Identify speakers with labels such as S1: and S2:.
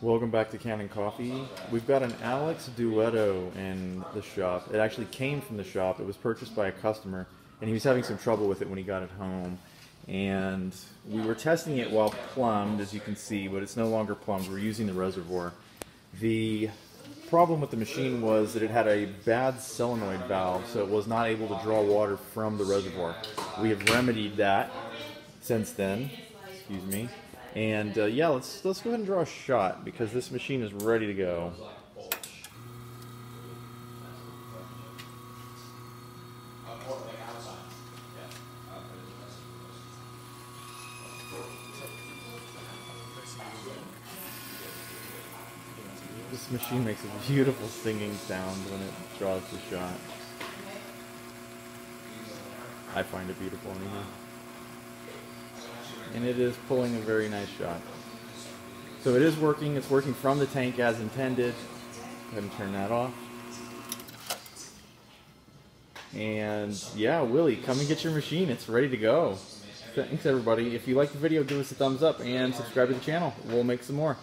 S1: Welcome back to Cannon Coffee. We've got an Alex Duetto in the shop. It actually came from the shop. It was purchased by a customer, and he was having some trouble with it when he got it home. And we were testing it while plumbed, as you can see, but it's no longer plumbed. We're using the reservoir. The problem with the machine was that it had a bad solenoid valve, so it was not able to draw water from the reservoir. We have remedied that since then. Excuse me. And yeah, let's go ahead and draw a shot because this machine is ready to go. This machine makes a beautiful singing sound when it draws the shot. I find it beautiful anyway. And it is pulling a very nice shot. So it is working. It's working from the tank as intended. Go ahead and turn that off. And yeah, Willie, come and get your machine. It's ready to go. Thanks everybody. If you like the video, give us a thumbs up and subscribe to the channel. We'll make some more.